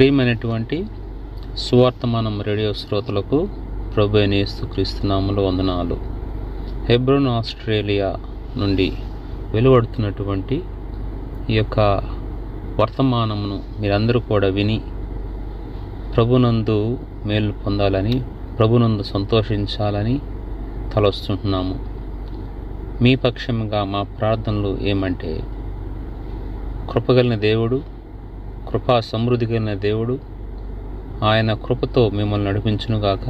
ప్రియమైనటువంటి సువార్తమానం రేడియో శ్రోతలకు ప్రభువైన యేసుక్రీస్తు నామములో వందనాలు. హెబ్రోన్ ఆస్ట్రేలియా నుండి వెలువడుతున్నటువంటి ఈ యొక్క వర్తమానమును మీరందరూ కూడా విని ప్రభునందు మేలు పొందాలని, ప్రభునందు సంతోషించాలని తలొస్తుంటున్నాము. మీ పక్షంగా మా ప్రార్థనలు ఏమంటే, కృపగలిగిన దేవుడు, కృపా సమృద్ధి కలిగిన దేవుడు ఆయన కృపతో మిమ్మల్ని నడిపించునుగాక.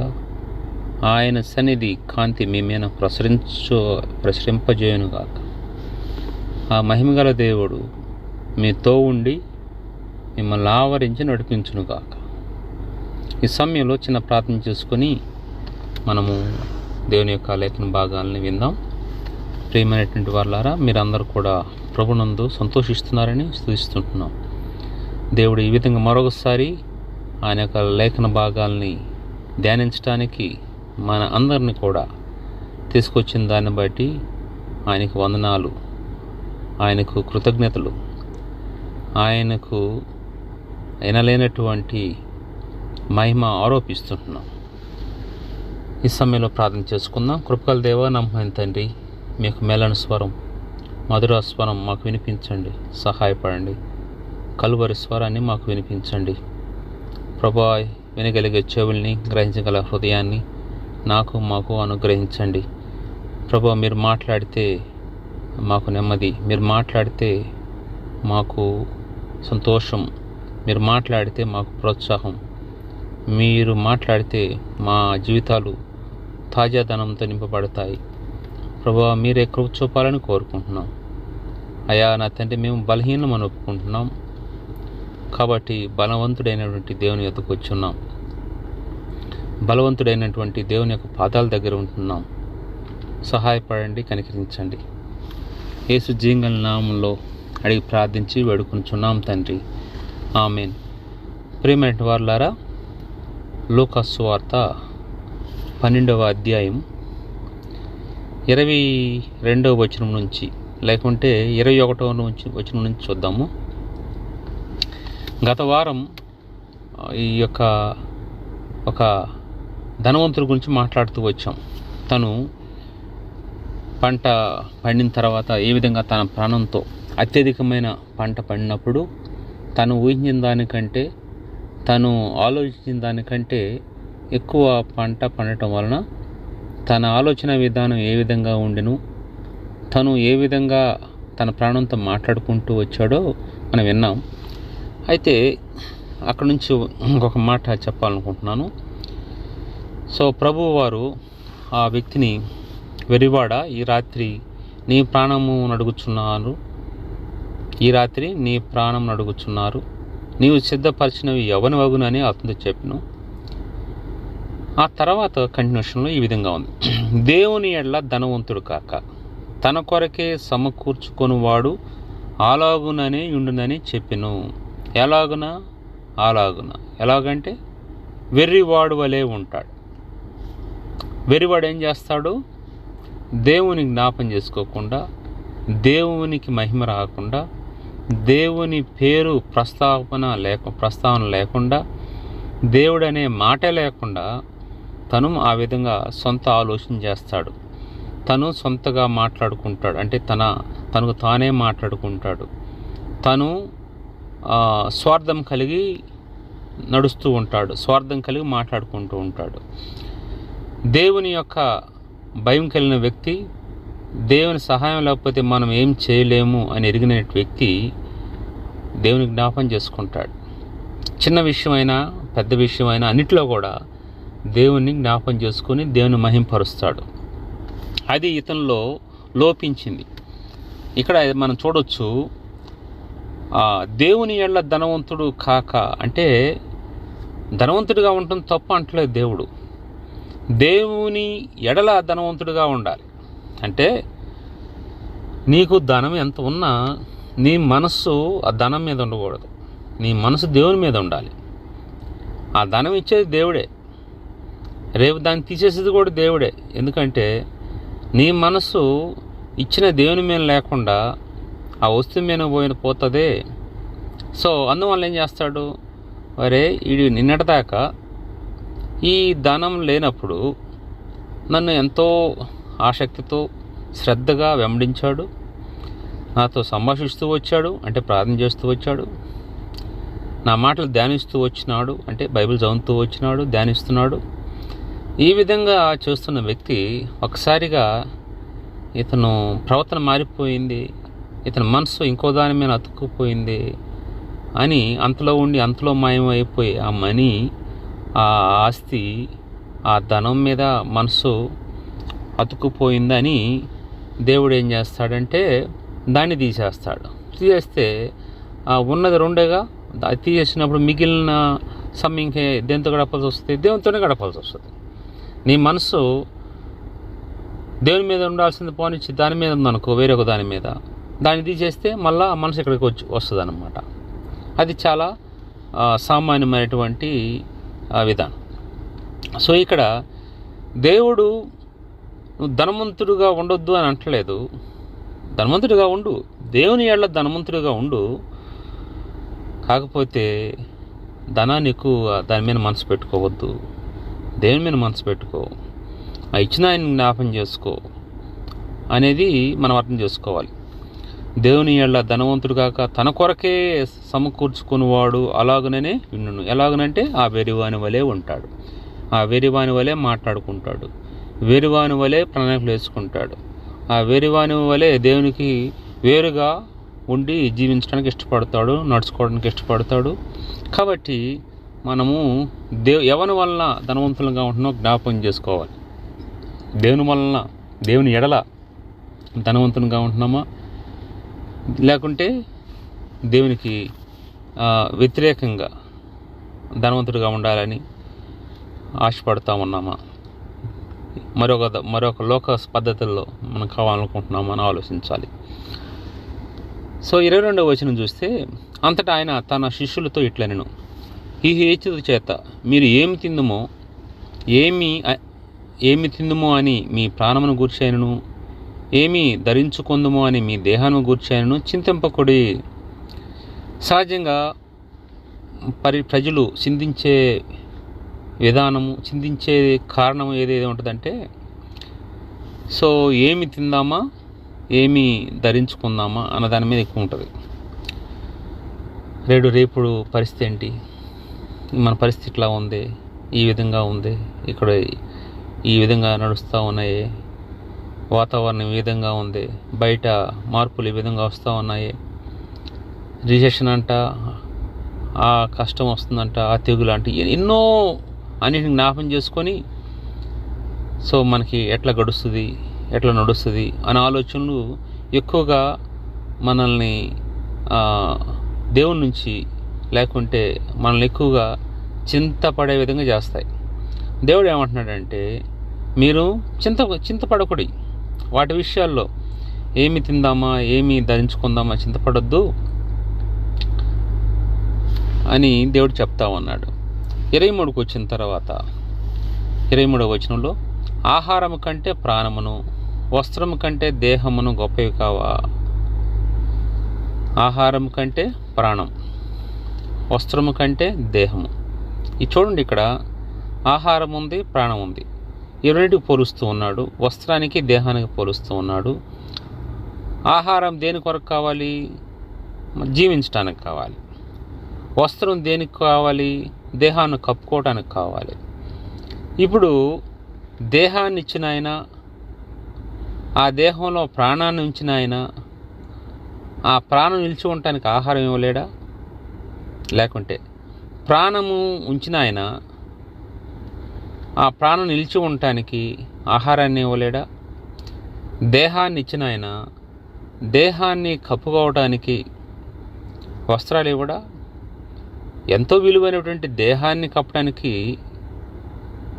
ఆయన సన్నిధి కాంతి మీ మీద ప్రసరింపజేయునుగాక. ఆ మహిమగల దేవుడు మీతో ఉండి మిమ్మల్ని ఆవరించి నడిపించునుగాక. ఈ సమయంలో చిన్న ప్రార్థన చేసుకొని మనము దేవుని యొక్క లేఖన భాగాలని విందాం. ప్రియమైనటువంటి వాళ్ళారా, మీరందరూ కూడా ప్రభునందు సంతోషిస్తున్నారని స్తుతిస్తుంటున్నాం. దేవుడు ఈ విధంగా మరొకసారి ఆయన యొక్క లేఖన భాగాల్ని ధ్యానించడానికి మన అందరిని కూడా తీసుకొచ్చిన దాన్ని బట్టి ఆయనకు వందనాలు, ఆయనకు కృతజ్ఞతలు, ఆయనకు ఎనలేనటువంటి మహిమ ఆరోపిస్తుంటున్నాం. ఈ సమయంలో ప్రార్థన చేసుకుందాం. కృపగల దేవా, నమ్మకమైన తండ్రి, మీకు మేలన స్వరం, మధుర స్వరం మాకు వినిపించండి, సహాయపడండి. కలువరి స్వరాన్ని మాకు వినిపించండి ప్రభా. వినగలిగే చెవుల్ని, గ్రహించగల హృదయాన్ని మాకు అనుగ్రహించండి ప్రభా. మీరు మాట్లాడితే మాకు నెమ్మది, మీరు మాట్లాడితే మాకు సంతోషం, మీరు మాట్లాడితే మాకు ప్రోత్సాహం, మీరు మాట్లాడితే మా జీవితాలు తాజాదనంతో నింపబడతాయి ప్రభా. మీరే కృప చూపాలని కోరుకుంటున్నాం అయ్యా. నా తండ్రి, మేము బలహీనం అని ఒప్పుకుంటున్నాం కాబట్టి బలవంతుడైనటువంటి దేవుని యొద్దకు వచ్చున్నాం. బలవంతుడైనటువంటి దేవుని యొక్క పాదాల దగ్గర ఉంటున్నాం. సహాయపడండి, కనికరించండి. యేసు జీంగల నామంలో అడిగి ప్రార్థించి వేడుకొనుచున్నాం తండ్రి, ఆమేన్. ప్రియమైన వారులారా, లూకా సువార్త 12వ అధ్యాయం 22వ వచనం నుంచి లేకుంటే 21వ వచనం నుంచి చూద్దాము. గత వారం ఈ యొక్క ఒక ధనవంతుడి గురించి మాట్లాడుతూ వచ్చాం. తను పంట పండిన తర్వాత ఏ విధంగా తన ప్రాణంతో అత్యధికమైన పంట పండినప్పుడు తను ఊహించిన దానికంటే, తను ఆలోచించిన దానికంటే ఎక్కువ పంట పండటం వలన తన ఆలోచన విధానం ఏ విధంగా ఉండెను, తను ఏ విధంగా తన ప్రాణంతో మాట్లాడుకుంటూ వచ్చాడో మనం విన్నాం. అయితే అక్కడ నుంచి ఇంకొక మాట చెప్పాలనుకుంటున్నాను. సో ప్రభువు వారు ఆ వ్యక్తిని, వెరివాడ, ఈ రాత్రి నీ ప్రాణము నడుగుచున్నారు, ఈ రాత్రి నీ ప్రాణం నడుగుచున్నారు, నీవు సిద్ధపరిచినవి ఎవని వగునని అతనితో చెప్పిన. ఆ తర్వాత కంటిన్యూషన్లో ఈ విధంగా ఉంది. దేవుని ఎడల ధనవంతుడు కాక తన కొరకే సమకూర్చుకొనివాడు అలాగుననే ఉండునని చెప్పెను. ఎలాగున? అలాగున. ఎలాగంటే వెర్రివాడు వలె ఉంటాడు. వెర్రివాడు ఏం చేస్తాడు? దేవుని జ్ఞాపం చేసుకోకుండా, దేవునికి మహిమ రాకుండా, దేవుని పేరు ప్రస్తావన లేకుండా, దేవుడు అనే మాట లేకుండా తను ఆ విధంగా సొంత ఆలోచన చేస్తాడు. తను సొంతగా మాట్లాడుకుంటాడు, అంటే తనకు తానే మాట్లాడుకుంటాడు. తను స్వార్థం కలిగి నడుస్తూ ఉంటాడు, స్వార్థం కలిగి మాట్లాడుకుంటూ ఉంటాడు. దేవుని యొక్క భయం కలిగిన వ్యక్తి, దేవుని సహాయం లేకపోతే మనం ఏం చేయలేము అని ఎరిగిన వ్యక్తి దేవుని జ్ఞాపం చేసుకుంటాడు. చిన్న విషయమైనా పెద్ద విషయమైనా అన్నిటిలో కూడా దేవుని జ్ఞాపం చేసుకొని దేవుని మహింపరుస్తాడు. అది ఇతనిలో లోపించింది. ఇక్కడ మనం చూడొచ్చు, దేవుని ఎడల ధనవంతుడు కాక అంటే ధనవంతుడిగా ఉంటుంది తప్పు అంటలేదు దేవుడు. దేవుని ఎడల ధనవంతుడిగా ఉండాలి. అంటే నీకు ధనం ఎంత ఉన్నా నీ మనస్సు ఆ ధనం మీద ఉండకూడదు, నీ మనసు దేవుని మీద ఉండాలి. ఆ ధనం ఇచ్చేది దేవుడే, రేపు దాన్ని తీసేసేది కూడా దేవుడే. ఎందుకంటే నీ మనసు ఇచ్చిన దేవుని మీద లేకుండా ఆ వస్తువు మీద పోతుంది. సో అందువల్ల ఏం చేస్తాడు? వరే వీడు నిన్నటిదాకా ఈ ధనం లేనప్పుడు నన్ను ఎంతో ఆసక్తితో శ్రద్ధగా వెంబడించాడు, నాతో సంభాషిస్తూ వచ్చాడు, అంటే ప్రార్థన చేస్తూ వచ్చాడు, నా మాటలు ధ్యానిస్తూ వచ్చినాడు, అంటే బైబిల్ చదువుతూ వచ్చినాడు, ధ్యానిస్తున్నాడు. ఈ విధంగా చూస్తున్న వ్యక్తి ఒకసారిగా ఇతను ప్రవర్తన మారిపోయింది, ఇతని మనసు ఇంకో దాని మీద అతుక్కుపోయింది అని అంతలో ఉండి అంతలో మాయమైపోయి ఆ మనీ, ఆ ఆస్తి, ఆ ధనం మీద మనసు అతుక్కుపోయిందని దేవుడు ఏం చేస్తాడంటే దాన్ని తీసేస్తాడు. తీసేస్తే ఉన్నది రెండేగా, అది తీసేసినప్పుడు మిగిలిన సమయంకి దేంతో గడపాల్సి వస్తుంది? దేవునితోనే గడపాల్సి వస్తుంది. నీ మనసు దేవుని మీద ఉండాల్సింది పోనిచ్చి దాని మీద ఉందనుకో, వేరే ఒక దాని మీద, దాన్ని తీసేస్తే మళ్ళీ ఆ మనసు ఇక్కడికి వస్తుంది అన్నమాట. అది చాలా సామాన్యమైనటువంటి విధానం. సో ఇక్కడ దేవుడు నువ్వు ధనవంతుడిగా ఉండొద్దు అని అంటలేదు. ధనవంతుడిగా ఉండు, దేవుని ఏళ్ళ ధనవంతుడిగా ఉండు. కాకపోతే ధనాన్ని ఎక్కువ దాని మీద మనసు పెట్టుకోవద్దు, దేవుని మీద మనసు పెట్టుకో, ఆ ఇచ్చిన ఆయన జ్ఞాపం చేసుకో అనేది మనం అర్థం చేసుకోవాలి. దేవుని ఏళ్ళ ధనవంతుడు కాక తన కొరకే సమకూర్చుకునేవాడు అలాగనే విన్నును. ఎలాగనంటే ఆ వెరివాని వలె ఉంటాడు, ఆ వెరివాని వలె మాట్లాడుకుంటాడు, వెరివాని వలె ప్రణాళికలు వేసుకుంటాడు, ఆ వెరివాని వలె దేవునికి వేరుగా ఉండి జీవించడానికి ఇష్టపడతాడు, నడుచుకోవడానికి ఇష్టపడతాడు. కాబట్టి మనము ఎవరి వలన ధనవంతులుగా ఉంటున్నామో జ్ఞాపకం చేసుకోవాలి. దేవుని వలన, దేవుని ఎడల ధనవంతులుగా ఉంటున్నామా, లేకుంటే దేవునికి వ్యతిరేకంగా ధనవంతుడిగా ఉండాలని ఆశపడతా ఉన్నామా, మరొక లోక పద్ధతుల్లో మనం కావాలనుకుంటున్నామా అని ఆలోచించాలి. సో 22వ వచనం చూస్తే, అంతటా ఆయన తన శిష్యులతో ఇట్లనెను, ఈ హేతుల చేత మీరు ఏమి తిందుమో అని మీ ప్రాణమును గూర్చైనను, ఏమి ధరించుకుందుమో అని మీ దేహాన్ని గూర్చైనను చింతింపకుడి. సహజంగా ప్రజలు చింతించే విధానము, చింతించే కారణం ఏదేది ఉంటుందంటే, సో ఏమి తిందామా, ఏమి ధరించుకుందామా అన్న దాని మీద ఎక్కువ ఉంటుంది. రేపు పరిస్థితి ఏంటి, మన పరిస్థితి ఇట్లా ఉంది, ఈ విధంగా ఉంది, ఇక్కడ ఈ విధంగా నడుస్తూ ఉన్నాయి, వాతావరణం ఈ విధంగా ఉంది, బయట మార్పులు ఈ విధంగా వస్తూ ఉన్నాయి, రిసెషన్ అంట, ఆ కష్టం వస్తుందంట, ఆ తెగులు అంటే ఎన్నో అన్నిటిని జ్ఞాపం చేసుకొని, సో మనకి ఎట్లా గడుస్తుంది, ఎట్లా నడుస్తుంది అనే ఆలోచనలు ఎక్కువగా మనల్ని దేవుని నుంచి, లేకుంటే మనల్ని ఎక్కువగా చింతపడే విధంగా చేస్తాయి. దేవుడు ఏమంటున్నాడంటే, మీరు చింతపడకూడదు వాటి విషయాల్లో. ఏమి తిందామా, ఏమి ధరించుకుందామా చింతపడొద్దు అని దేవుడు చెప్తా ఉన్నాడు. 23కు వచ్చిన తర్వాత 23వ వచనంలో, ఆహారము కంటే ప్రాణమును, వస్త్రము కంటే దేహమును గొప్పవి కావా. ఆహారం కంటే ప్రాణం, వస్త్రము కంటే దేహము. ఇది చూడండి, ఇక్కడ ఆహారం ఉంది, ప్రాణం ఉంది, ఈ రెండింటికి పోలుస్తూ ఉన్నాడు. వస్త్రానికి, దేహానికి పోలుస్తూ ఉన్నాడు. ఆహారం దేని కొరకు కావాలి? జీవించడానికి కావాలి. వస్త్రం దేనికి కావాలి? దేహాన్ని కప్పుకోవడానికి కావాలి. ఇప్పుడు దేహాన్ని ఇచ్చిన ఆయన, ఆ దేహంలో ప్రాణాన్ని ఉంచిన ఆయన, ఆ ప్రాణం నిలిచి ఉండటానికి ఆహారం ఇవ్వలేడా? లేకుంటే ప్రాణము ఉంచిన ఆయన ఆ ప్రాణం నిలిచి ఉండటానికి ఆహారాన్ని ఇవ్వలేడా? దేహాన్ని ఇచ్చిన ఆయన దేహాన్ని కప్పుకోవటానికి వస్త్రాలు ఇవ్వడా? ఎంతో విలువైనటువంటి దేహాన్ని కప్పడానికి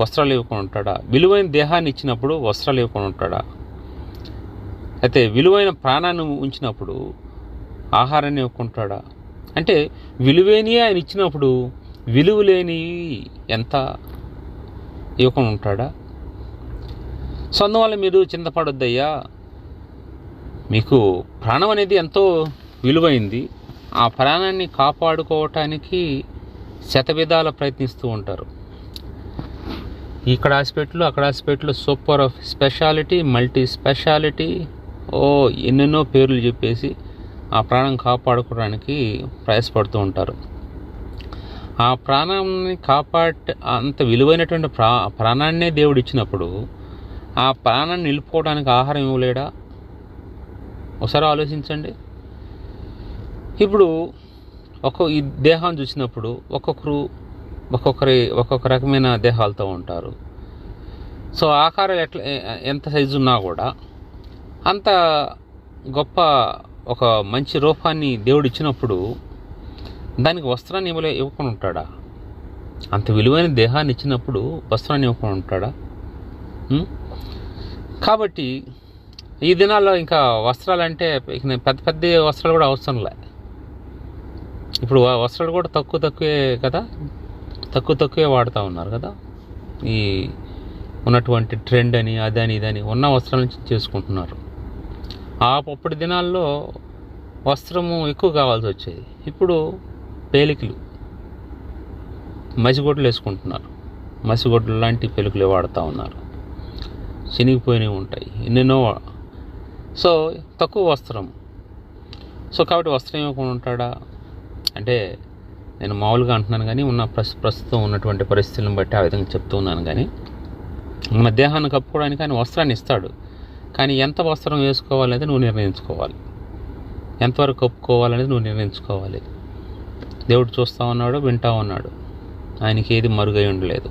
వస్త్రాలు ఇవ్వకుండా ఉంటాడా? విలువైన దేహాన్ని ఇచ్చినప్పుడు వస్త్రాలు ఇవ్వకుండా ఉంటాడా? అయితే విలువైన ప్రాణాన్ని ఉంచినప్పుడు ఆహారాన్ని ఇవ్వకుంటాడా? అంటే విలువైనవి ఆయన ఇచ్చినప్పుడు విలువలేని ఎంత ఇవ్వకుండా ఉంటాడా? సో అందువల్ల మీరు చింతపడొద్దయ్యా, మీకు ప్రాణం అనేది ఎంతో విలువైంది, ఆ ప్రాణాన్ని కాపాడుకోవటానికి శతవిధాల ప్రయత్నిస్తూ ఉంటారు. ఇక్కడ హాస్పిటల్, అక్కడ hospital, super speciality, multi speciality, ఎన్నెన్నో పేర్లు చెప్పేసి ఆ ప్రాణం కాపాడుకోవడానికి ప్రయాసపడుతూ ఉంటారు. ఆ ప్రాణాన్ని అంత విలువైనటువంటి ప్రాణాన్నే దేవుడు ఇచ్చినప్పుడు ఆ ప్రాణాన్ని నిలుపుకోవడానికి ఆహారం ఇవ్వలేడా? ఒకసారి ఆలోచించండి. ఇప్పుడు ఈ దేహాన్ని చూసినప్పుడు ఒక్కొక్క రకమైన దేహాలతో ఉంటారు. సో ఆకారాలు ఎంత సైజు ఉన్నా కూడా అంత గొప్ప ఒక మంచి రూపాన్ని దేవుడు ఇచ్చినప్పుడు దానికి వస్త్రాన్ని ఇవ్వకుండా ఉంటాడా? అంత విలువైన దేహాన్ని ఇచ్చినప్పుడు వస్త్రాన్ని ఇవ్వకుండా ఉంటాడా? కాబట్టి ఈ దినాల్లో ఇంకా వస్త్రాలు అంటే పెద్ద పెద్ద వస్త్రాలు కూడా అవసరంలే. ఇప్పుడు వస్త్రాలు కూడా తక్కువే కదా, తక్కువే వాడుతూ ఉన్నారు కదా. ఈ ఉన్నటువంటి ట్రెండ్ అని అదని ఇదని ఉన్న వస్త్రాల నుంచి చేసుకుంటున్నారు. అప్పటి దినాల్లో వస్త్రము ఎక్కువ కావాల్సి వచ్చేది. ఇప్పుడు పేలికలు, మసిగొడ్లు వేసుకుంటున్నారు. మసిగొడ్లు లాంటి పేలికలు వాడుతూ ఉన్నారు. చినిగిపోయినవి ఉంటాయి, ఎన్నెన్నో. సో తక్కువ వస్త్రం. సో కాబట్టి వస్త్రం ఇవ్వకుండా ఉంటాడా అంటే నేను మామూలుగా అంటున్నాను, కానీ ప్రస్తుతం ఉన్నటువంటి పరిస్థితులను బట్టి ఆ విధంగా చెప్తూ ఉన్నాను. కానీ మన దేహాన్ని కప్పుకోవడానికి ఆయన వస్త్రాన్ని ఇస్తాడు. కానీ ఎంత వస్త్రం వేసుకోవాలనేది నువ్వు నిర్ణయించుకోవాలి. ఎంతవరకు కప్పుకోవాలనేది నువ్వు నిర్ణయించుకోవాలి. దేవుడు చూస్తూ ఉన్నాడు, వింటూ ఉన్నాడు. ఆయనకి ఏది మరుగై ఉండలేదు.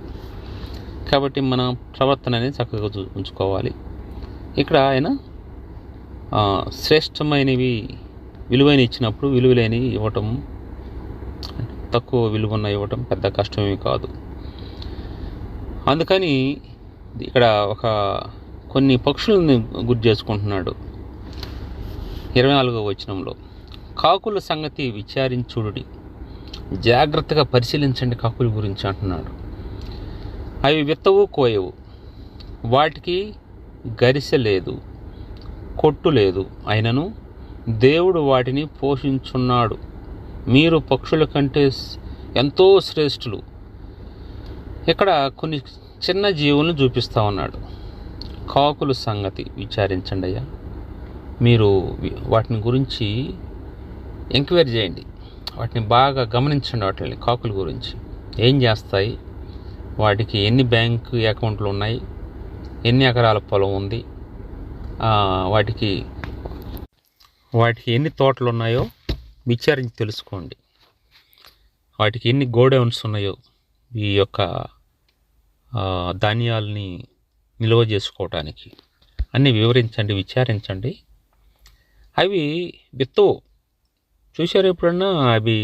కాబట్టి మన ప్రవర్తన అనేది చక్కగా ఉంచుకోవాలి. ఇక్కడ ఆయన శ్రేష్టమైనవి విలువైన ఇచ్చినప్పుడు విలువలేని ఇవ్వటం, తక్కువ విలువన్న ఇవ్వటం పెద్ద కష్టమేమి కాదు. అందుకని ఇక్కడ కొన్ని పక్షులను గుర్తు చేసుకుంటున్నాడు. 24వ వచనంలో కాకుల సంగతి విచారించుడి, జాగ్రత్తగా పరిశీలించండి కాకుల గురించి అంటున్నాడు. అవి విత్తవు, కోయవు, వాటికి గరిసె లేదు, కొట్టు లేదు, అయినను దేవుడు వాటిని పోషించున్నాడు. మీరు పక్షుల కంటే ఎంతో శ్రేష్ఠులు. ఇక్కడ కొన్ని చిన్న జీవులను చూపిస్తూ ఉన్నాడు. కాకుల సంగతి విచారించండి అయ్యా, మీరు వాటిని గురించి ఎంక్వైరీ చేయండి, వాటిని బాగా గమనించండి. వాటిని కాకుల గురించి ఏం చేస్తాయి, వాటికి ఎన్ని బ్యాంకు అకౌంట్లు ఉన్నాయి, ఎన్ని ఎకరాల పొలం ఉంది, వాటికి ఎన్ని తోటలు ఉన్నాయో విచారించి తెలుసుకోండి. వాటికి ఎన్ని గోడౌన్స్ ఉన్నాయో ఈ యొక్క ధాన్యాలని నిల్వ చేసుకోవటానికి అన్నీ వివరించండి, విచారించండి. అవి విత్తవు. చూశారు ఎప్పుడన్నా అవి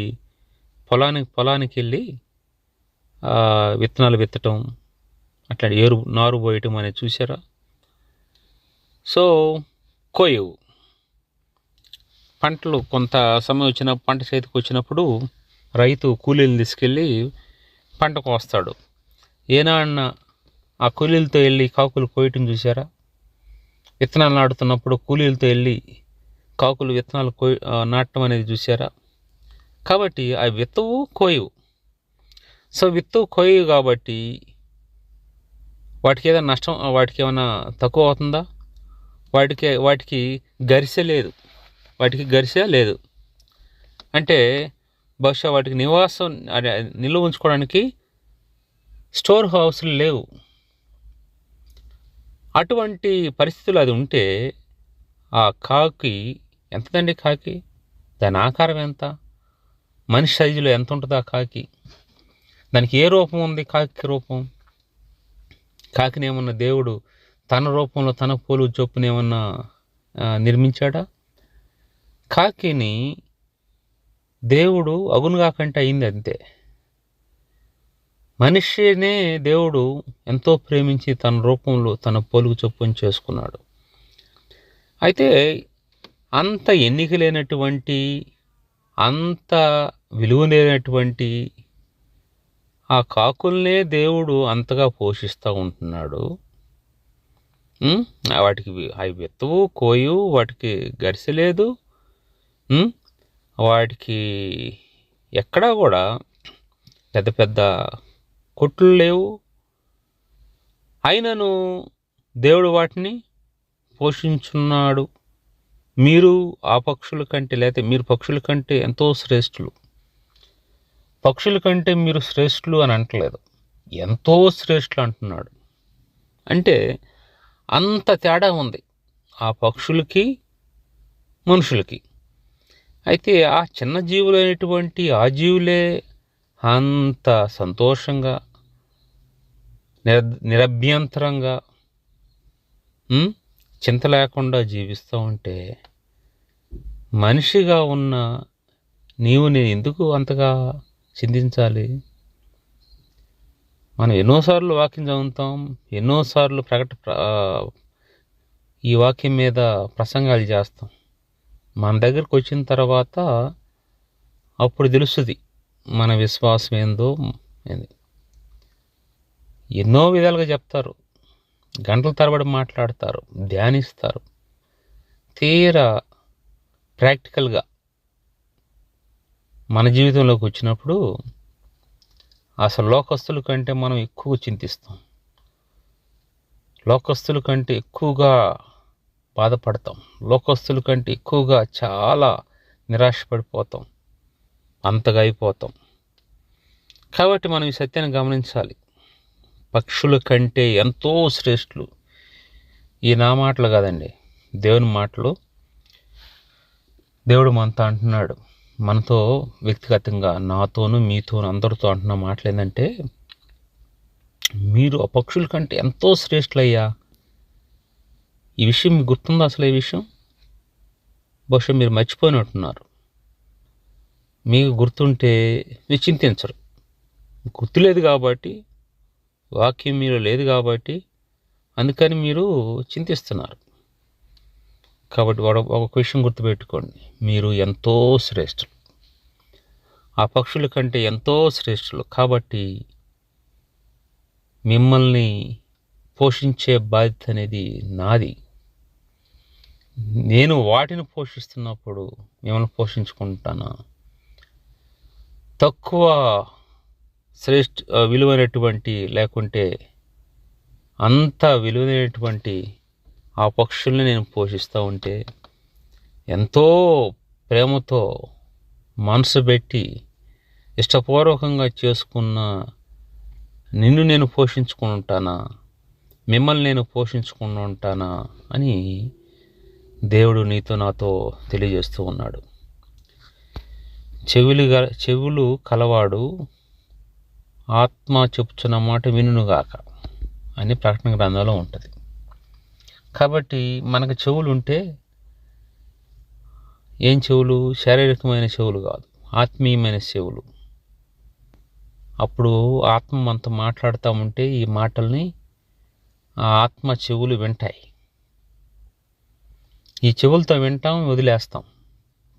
పొలానికి వెళ్ళి విత్తనాలు విత్తటం, అట్లా నారు పోయటం అనేది చూసారా? సో కోయవు. పంటలు కొంత సమయం పంట చేతికి వచ్చినప్పుడు రైతు కూలీలను తీసుకెళ్ళి పంట కోస్తాడు. ఏనాన్న ఆ కూలీలతో వెళ్ళి కాకులు కోయటం చూసారా? విత్తనాలు నాటుతున్నప్పుడు కూలీలతో వెళ్ళి కాకులు విత్తనాలు నాటడం అనేది చూసారా? కాబట్టి అవి విత్తవు, కోయవు. సో విత్తవు, కోయవు కాబట్టి వాటికి ఏదైనా నష్టం, వాటికి ఏమైనా తక్కువ అవుతుందా? వాటికి గరిసె లేదు. అంటే బహుశా వాటికి నిల్వ ఉంచుకోవడానికి స్టోర్ హౌస్లు లేవు. అటువంటి పరిస్థితులు అది ఉంటే ఆ కాకి ఎంతదండి? కాకి దాని ఆకారం ఎంత? మనిషి సైజులో ఎంత ఉంటుంది ఆ కాకి? దానికి ఏ రూపం ఉంది? కాకి రూపం. కాకిని ఏమన్నా దేవుడు తన రూపంలో తన పోలు చొప్పున ఏమన్నా నిర్మించాడా? కాకిని దేవుడు అగునుగా కంటే అయింది అంతే. మనిషినే దేవుడు ఎంతో ప్రేమించి తన రూపంలో తన పోలుకు చొప్పున చేసుకున్నాడు. అయితే అంత ఎన్నిక లేనటువంటి, అంత విలువ లేనటువంటి ఆ కాకుల్నే దేవుడు అంతగా పోషిస్తూ ఉంటున్నాడు. వాటికి అవి విత్తవు, కోయు, వాటికి గరిసె లేదు, వాటికి ఎక్కడా కూడా పెద్ద పెద్ద కొట్లు లేవు. అయినను దేవుడు వాటిని పోషించున్నాడు. మీరు ఆ పక్షుల కంటే, లేకపోతే మీరు పక్షుల కంటే ఎంతో శ్రేష్ఠులు. పక్షుల కంటే మీరు శ్రేష్ఠులు అని అంటలేదు, ఎంతో శ్రేష్ఠులు అంటున్నాడు. అంటే అంత తేడా ఉంది ఆ పక్షులకి మనుషులకి. అయితే ఆ చిన్న జీవులైనటువంటి ఆ జీవులే అంత సంతోషంగా నిరభ్యంతరంగా చింత లేకుండా జీవిస్తూ ఉంటే, మనిషిగా ఉన్న నీవు నేను ఎందుకు అంతగా చింతించాలి? మనం ఎన్నోసార్లు వాక్యం చదువుతాం, ఎన్నోసార్లు ఈ వాక్యం మీద ప్రసంగాలు చేస్తాం. మన దగ్గరకు వచ్చిన తర్వాత అప్పుడు తెలుస్తుంది మన విశ్వాసం ఏందో. ఎన్నో విధాలుగా చెప్తారు, గంటల తరబడి మాట్లాడతారు, ధ్యానిస్తారు. తీరా ప్రాక్టికల్గా మన జీవితంలోకి వచ్చినప్పుడు అసలు లోకస్తుల కంటే మనం ఎక్కువ చింతిస్తాం, లోకస్తుల కంటే ఎక్కువగా బాధపడతాం, లోకస్తుల కంటే ఎక్కువగా చాలా నిరాశపడిపోతాం, అంతగా అయిపోతాం. కాబట్టి మనం ఈ సత్యాన్ని గమనించాలి. పక్షుల కంటే ఎంతో శ్రేష్ఠులు. ఈ నా మాటలు కాదండి, దేవుని మాటలు. దేవుడు మనతో అంటున్నాడు, మనతో వ్యక్తిగతంగా, నాతోనూ మీతోనూ అందరితో అంటున్న మాటలు ఏంటంటే, మీరు ఆ పక్షుల కంటే ఎంతో శ్రేష్ఠులయ్యా. ఈ విషయం మీకు గుర్తుందా? అసలు ఈ విషయం బహుశా మీరు మర్చిపోయినట్టున్నారు. మీకు గుర్తుంటే మీరు చింతించరు. గుర్తులేదు కాబట్టి, వాక్యం మీలో లేదు కాబట్టి, అందుకని మీరు చింతిస్తున్నారు. కాబట్టి ఒక విషయం గుర్తుపెట్టుకోండి, మీరు ఎంతో శ్రేష్ఠులు, ఆ పక్షుల కంటే ఎంతో శ్రేష్ఠులు. కాబట్టి మిమ్మల్ని పోషించే బాధ్యత అనేది నాది. నేను వాటిని పోషిస్తున్నప్పుడు మిమ్మల్ని పోషించుకుంటానా? తక్కువ విలువైనటువంటి, లేకుంటే అంత విలువైనటువంటి ఆ పక్షుల్ని నేను పోషిస్తూ ఉంటే, ఎంతో ప్రేమతో మనసు పెట్టి ఇష్టపూర్వకంగా చేసుకున్న నిన్ను నేను పోషించుకుని ఉంటానా? మిమ్మల్ని నేను పోషించుకుని ఉంటానా అని దేవుడు నీతో నాతో తెలియజేస్తూ ఉన్నాడు. చెవులు కలవాడు ఆత్మ చెప్పుచున్న మాట వినుగాక అని ప్రకటన గ్రంథంలో ఉంటుంది. కాబట్టి మనకు చెవులు ఉంటే, ఏం చెవులు? శారీరకమైన చెవులు కాదు, ఆత్మీయమైన చెవులు. అప్పుడు ఆత్మ మనతో మాట్లాడుతూ ఉంటే ఈ మాటల్ని ఆ ఆత్మ చెవులు వింటాయి. ఈ చెవులతో వింటాం, వదిలేస్తాం.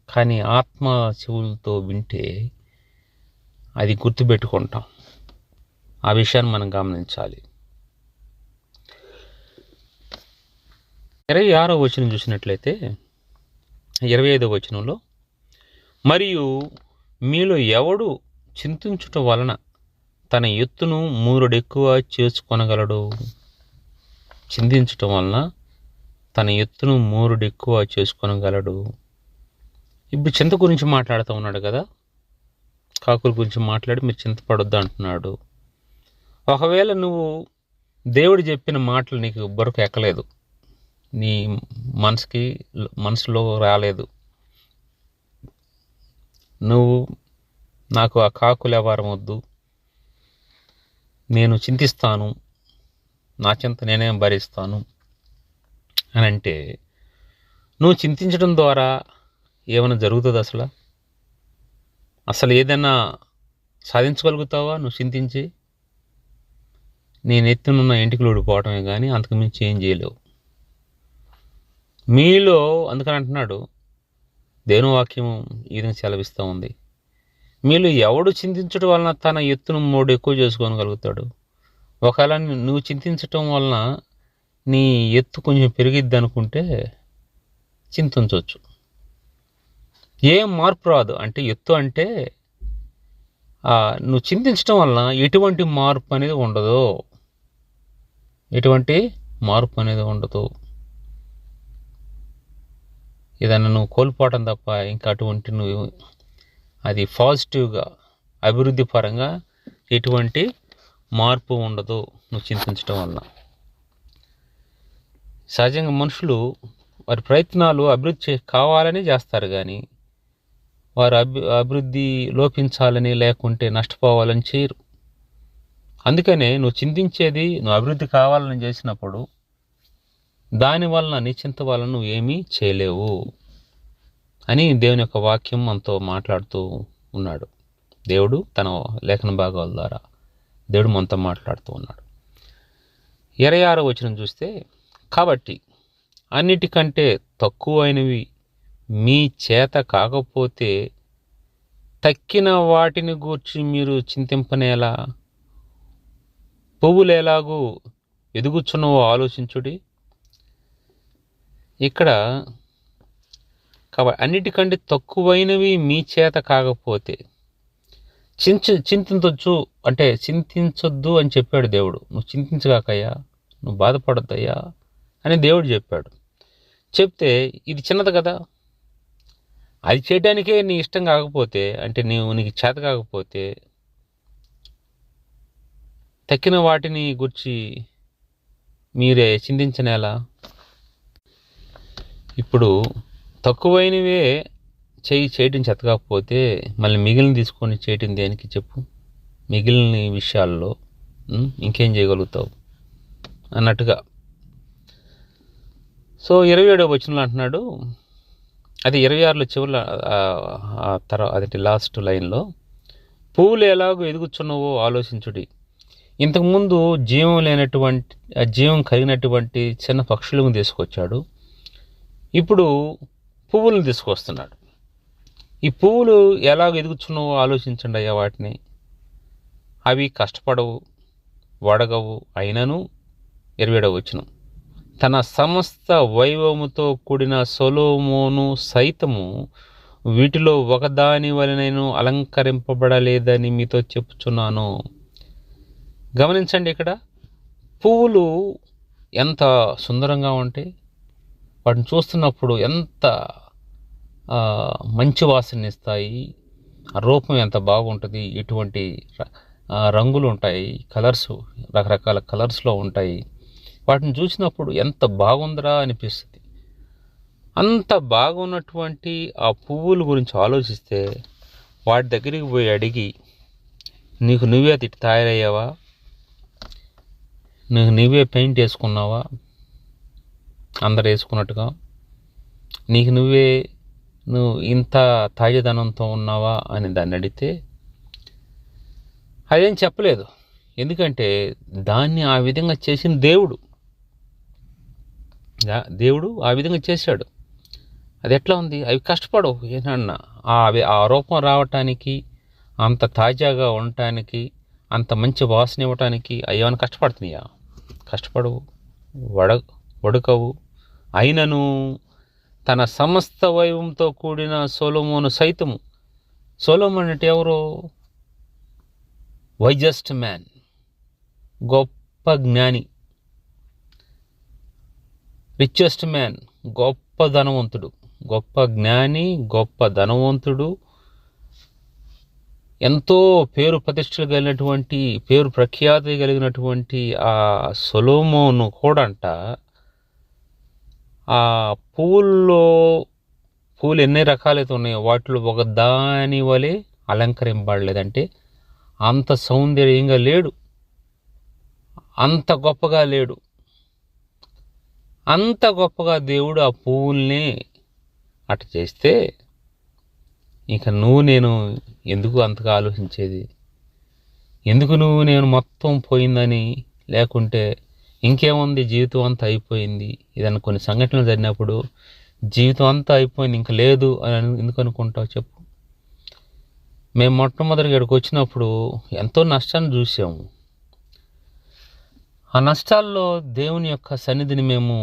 కానీ ఆత్మ చెవులతో వింటే అది గుర్తుపెట్టుకుంటాం. ఆ విషయాన్ని మనం గమనించాలి. 26వ వచనం చూసినట్లయితే, 25వ వచనంలో, మరియు మీలో ఎవడు చింతించుట వలన తన ఎత్తును మూరుడెక్కువ చేసుకొనగలడు? చింతించటం వలన తన ఎత్తును మూరుడెక్కువ చేసుకొనగలడు. ఇప్పుడు చింత గురించి మాట్లాడుతూ ఉన్నాడు కదా, కాకుల గురించి మాట్లాడి మీరు చింతపడొద్దు అంటున్నాడు. ఒకవేళ నువ్వు దేవుడు చెప్పిన మాటలు నీకు బుర్రకు ఎక్కలేదు, నీ మనసులో రాలేదు, నువ్వు నాకు ఆ కాకుల వ్యవహారం వద్దు, నేను చింతిస్తాను, నా చింత నేనేం భరిస్తాను అని అంటే, నువ్వు చింతించడం ద్వారా ఏమైనా జరుగుతుంది? అసలు ఏదైనా సాధించగలుగుతావా నువ్వు చింతించి? నేను ఎత్తునున్న ఇంటికి ఊడిపోవటమే కానీ అంతకుమించి ఏం చేయలేవు. మీలో, అందుకని అంటున్నాడు, దేవుని వాక్యం ఈ విధంగా సెలవిస్తూ ఉంది, మీలో ఎవడు చింతించడం వలన తన ఎత్తును మూడు ఎక్కువ చేసుకోగలుగుతాడు? ఒకవేళ నువ్వు చింతించటం వలన నీ ఎత్తు కొంచెం పెరిగిద్ది అనుకుంటే చింతించవచ్చు. ఏం మార్పు రాదు. అంటే ఎత్తు అంటే నువ్వు చింతించడం వలన ఎటువంటి మార్పు అనేది ఉండదు. ఎటువంటి మార్పు అనేది ఉండదు. ఏదన్నా నువ్వు కోల్పోవటం తప్ప ఇంకా అటువంటి నువ్వు అది పాజిటివ్గా అభివృద్ధి పరంగా ఎటువంటి మార్పు ఉండదు నువ్వు చింతించడం వలన. సహజంగా మనుషులు వారి ప్రయత్నాలు అభివృద్ధి కావాలని చేస్తారు, కానీ వారు అభివృద్ధి లోపించాలని లేకుంటే నష్టపోవాలని చేయరు. అందుకనే నువ్వు చింతించేది నువ్వు అభివృద్ధి కావాలని చేసినప్పుడు దానివలన నీ చింత వలన నువ్వు ఏమీ చేయలేవు అని దేవుని యొక్క వాక్యం మనతో మాట్లాడుతూ ఉన్నాడు. దేవుడు తన లేఖన భాగాల ద్వారా దేవుడు మనతో మాట్లాడుతూ ఉన్నాడు. 26వ వచనం చూస్తే, కాబట్టి అన్నిటికంటే తక్కువైనవి మీ చేత కాకపోతే తక్కిన వాటిని గూర్చి మీరు చింతింపనేలా? పువ్వులు ఎలాగూ ఎదుగుచున్నవో ఆలోచించుడి. ఇక్కడ కాబట్టి అన్నిటికంటే తక్కువైనవి మీ చేత కాకపోతే చింతించొచ్చు అంటే చింతించొద్దు అని చెప్పాడు దేవుడు. నువ్వు చింతించగాకయ్యా, నువ్వు బాధపడద్దయ్యా అని దేవుడు చెప్పాడు. చెప్తే ఇది చిన్నది కదా, అది చేయడానికే నీ ఇష్టం కాకపోతే, అంటే నీకు చేత కాకపోతే తక్కిన వాటిని గురించి మీరే చింతించనేలా? ఇప్పుడు తక్కువైనవే చేయటం చేత కాకపోతే మళ్ళీ మిగిలిన తీసుకొని చేయటం దేనికి చెప్పు? మిగిలిన విషయాల్లో ఇంకేం చేయగలుగుతావు అన్నట్టుగా. సో 27వ వచనంలో అంటున్నాడు, అది 26లో చివరిలో తర్వాత అది లాస్ట్ లైన్లో, పువ్వులు ఎలాగో ఎదుగుచున్నవో ఆలోచించుడి. ఇంతకుముందు జీవం కలిగినటువంటి చిన్న పక్షులను తీసుకొచ్చాడు, ఇప్పుడు పువ్వులను తీసుకొస్తున్నాడు. ఈ పువ్వులు ఎలాగ ఎదుగుచున్నావో ఆలోచించండి అయ్యా వాటిని. అవి కష్టపడవు, వడగవు, అయినను 27వ వచనం, తన సమస్త వైభవముతో కూడిన సొలొమోను సైతము వీటిలో ఒకదాని వలనను అలంకరింపబడలేదని మీతో చెప్పుచున్నాను. గమనించండి, ఇక్కడ పువ్వులు ఎంత సుందరంగా ఉంటాయి, వాటిని చూస్తున్నప్పుడు ఎంత మంచి వాసన ఇస్తాయి, ఆ రూపం ఎంత బాగుంటుంది, ఇటువంటి రంగులు ఉంటాయి, కలర్స్ రకరకాల కలర్స్లో ఉంటాయి. వాటిని చూసినప్పుడు ఎంత బాగుందిరా అనిపిస్తుంది. అంత బాగున్నటువంటి ఆ పువ్వుల గురించి ఆలోచిస్తే వాటి దగ్గరికి పోయి అడిగి, నీకు నువ్వే తిట్టి తయారయ్యావా, నీకు నువ్వే పెయింట్ వేసుకున్నావా అందరు వేసుకున్నట్టుగా, నువ్వు ఇంత తాజాదనంతో ఉన్నావా అని దాన్ని అడిగితే అదేం చెప్పలేదు. ఎందుకంటే దాన్ని ఆ విధంగా చేసిన దేవుడు ఆ విధంగా చేశాడు. అది ఎట్లా ఉంది, అవి కష్టపడవు ఏనన్నా ఆ రూపం రావటానికి, అంత తాజాగా ఉండటానికి, అంత మంచి వాసన ఇవ్వటానికి అవి ఏమైనా కష్టపడుతున్నాయా? కష్టపడవు, వడకవు. అయినను తన సమస్త వైభవంతో కూడిన సొలొమోను సైతము, సొలొమోను అంటే ఎవరు? వైజెస్ట్ మ్యాన్, గొప్ప జ్ఞాని, రిచెస్ట్ మ్యాన్, గొప్ప ధనవంతుడు, గొప్ప జ్ఞాని, గొప్ప ధనవంతుడు, ఎంతో పేరు ప్రతిష్టలు కలిగినటువంటి, పేరు ప్రఖ్యాతి కలిగినటువంటి ఆ సొలొమోను కూడా అంట ఆ పువ్వులు ఎన్ని రకాలైతే ఉన్నాయో వాటిలో ఒక దాని వలె అలంకరింపబడలేదంటే అంత సౌందర్యంగా లేడు, అంత గొప్పగా లేడు. అంత గొప్పగా దేవుడు ఆ పువ్వుల్ని అట చేస్తే ఇక నేను ఎందుకు అంతగా ఆలోచించేది? ఎందుకు నేను మొత్తం పోయిందని, లేకుంటే ఇంకేముంది జీవితం అంతా అయిపోయింది, ఏదైనా కొన్ని సంఘటనలు జరిగినప్పుడు జీవితం అంతా అయిపోయింది ఇంకా లేదు అని ఎందుకు అనుకుంటావు చెప్పు? మేము మొట్టమొదటిగా ఇక్కడికి వచ్చినప్పుడు ఎంతో నష్టాన్ని చూసాము. ఆ నష్టాల్లో దేవుని యొక్క సన్నిధిని మేము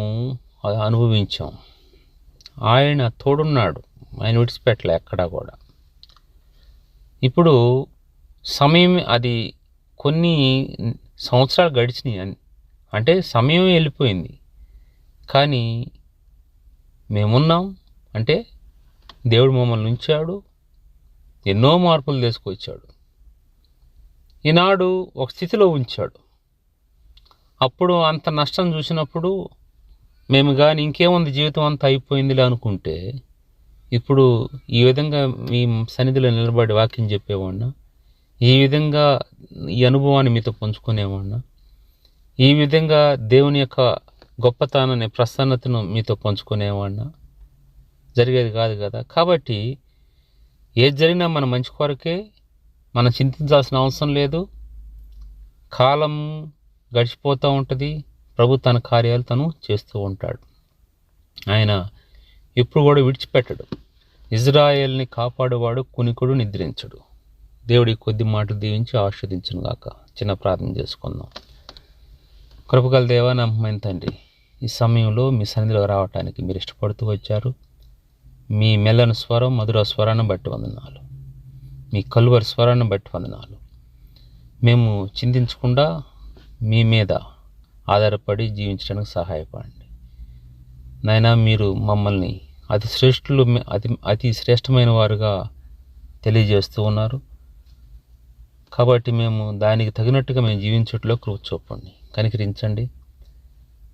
అనుభవించాం. ఆయన తోడున్నాడు, ఆయన విడిచిపెట్టలే ఎక్కడా కూడా. ఇప్పుడు సమయం అది కొన్ని సంవత్సరాలు గడిచినాయి, అంటే సమయం వెళ్ళిపోయింది. కానీ మేమున్నాం అంటే దేవుడు మమ్మల్ని ఉంచాడు, ఎన్నో మార్పులు తీసుకొచ్చాడు. ఈనాడు ఒక స్థితిలో ఉంచాడు. అప్పుడు అంత నష్టం చూసినప్పుడు మేము కానీ ఇంకేముంది జీవితం అంతా అయిపోయిందిలే అనుకుంటే, ఇప్పుడు ఈ విధంగా మీ సన్నిధిలో నిలబడి వాక్యం చెప్పేవాడినా, ఈ విధంగా ఈ అనుభవాన్ని మీతో పంచుకునేవాడినా, ఈ విధంగా దేవుని యొక్క గొప్పతనాన్ని ప్రసన్నతను మీతో పంచుకునేవాడినా జరిగేది కాదు కదా. కాబట్టి ఏది జరిగినా మన మంచి కొరకే, మనం చింతించాల్సిన అవసరం లేదు. కాలం గడిచిపోతూ ఉంటుంది, ప్రభు తన కార్యాలు తను చేస్తూ ఉంటాడు. ఆయన ఎప్పుడు కూడా విడిచిపెట్టడు. ఇజ్రాయేల్ని కాపాడేవాడు కునికుడు నిద్రించడు. దేవుడి కొద్ది మాటలు దీవించి ఆస్వాదించును గాక. చిన్న ప్రార్థన చేసుకుందాం. కృపగల దేవా, నమ్మకమైన తండ్రి, ఈ సమయంలో మీ సన్నిధిలో రావటానికి మీరు ఇష్టపడుతూ వచ్చారు. మీ మెల్లని స్వరం, మధుర స్వరాన్ని బట్టి వందనాలు. మీ కలువరి స్వరాన్ని బట్టి వందనాలు. మేము చింతించకుండా మీ మీద ఆధారపడి జీవించడానికి సహాయపడండి నాయనా. మీరు మమ్మల్ని అతి శ్రేష్టమైన వారుగా తెలియజేస్తూ ఉన్నారు. కాబట్టి మేము దానికి తగినట్టుగా మేము జీవించట్లో కృప చూపండి, కనికరించండి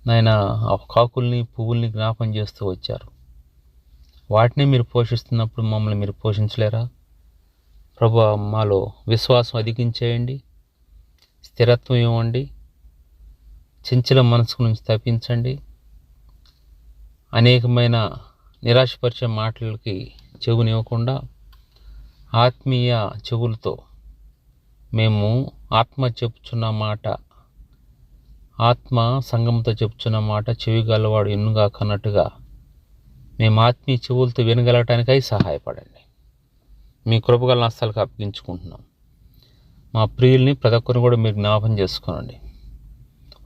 నాయనా. ఆ కాకుల్ని పువ్వుల్ని జ్ఞాపం చేస్తూ వచ్చారు. వాటిని మీరు పోషిస్తున్నప్పుడు మమ్మల్ని మీరు పోషించలేరా ప్రభువా? మాలో విశ్వాసం అధికించేయండి, స్థిరత్వం ఇవ్వండి, చంచల మనసు నుంచి తప్పించండి. అనేకమైన నిరాశపరిచే మాటలకి చెవునివ్వకుండా ఆత్మీయ చెవులతో మేము ఆత్మ చెప్పుచున్న మాట, ఆత్మ సంఘంతో చెప్పుచున్న మాట చెవి గలవాడు ఎన్నుగా కన్నట్టుగా మేము ఆత్మీయ చెవులతో వినగలటానికై సహాయపడండి. మీ కృపగల నష్టాలకు అప్పగించుకుంటున్నాం. మా ప్రియుల్ని ప్రతి ఒక్కరిని కూడా మీరు జ్ఞాపం చేసుకోనండి.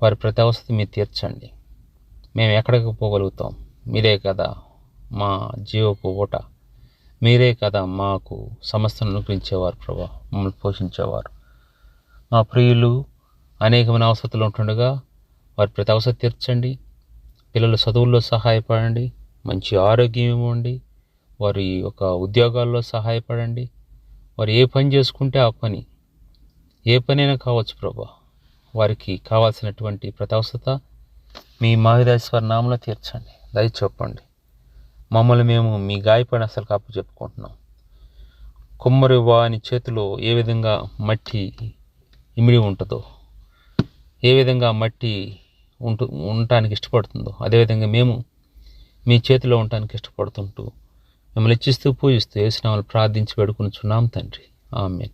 వారి ప్రతి అవసరం మీరు తీర్చండి. మేము ఎక్కడికి పోగలుగుతాం? మీరే కదా మా జీవపు ఊట, మీరే కదా మాకు సమస్తను అనుగ్రహించేవారు ప్రభా, మమ్మల్ని పోషించేవారు. మా ప్రియులు అనేకమైన అవసరాలు ఉంటుండగా వారి ప్రతి అవసరం తీర్చండి. పిల్లల చదువుల్లో సహాయపడండి, మంచి ఆరోగ్యం ఇవ్వండి, వారి యొక్క ఉద్యోగాల్లో సహాయపడండి. వారు ఏ పని చేసుకుంటే ఆ పని, ఏ పనైనా కావచ్చు ప్రభా, వారికి కావాల్సినటువంటి ప్రతి అవసరత మీ మహేశ్వర నామంలో తీర్చండి, దయచూపండి. మమ్మల్ని మేము మీ గాయపడిన అసలు కాపు చెప్పుకుంటున్నాం. కుమ్మరి వాని చేతిలో ఏ విధంగా మట్టి ఇమిడి ఉంటుందో, ఏ విధంగా మట్టి ఉండటానికి ఇష్టపడుతుందో, అదేవిధంగా మేము మీ చేతిలో ఉండటానికి ఇష్టపడుతుంటూ మిమ్మల్ని ఇచ్చిస్తూ పూజిస్తూ యేసు నామములో ప్రార్థించి వేడుకొనుచున్నాం తండ్రి. ఆమేన్.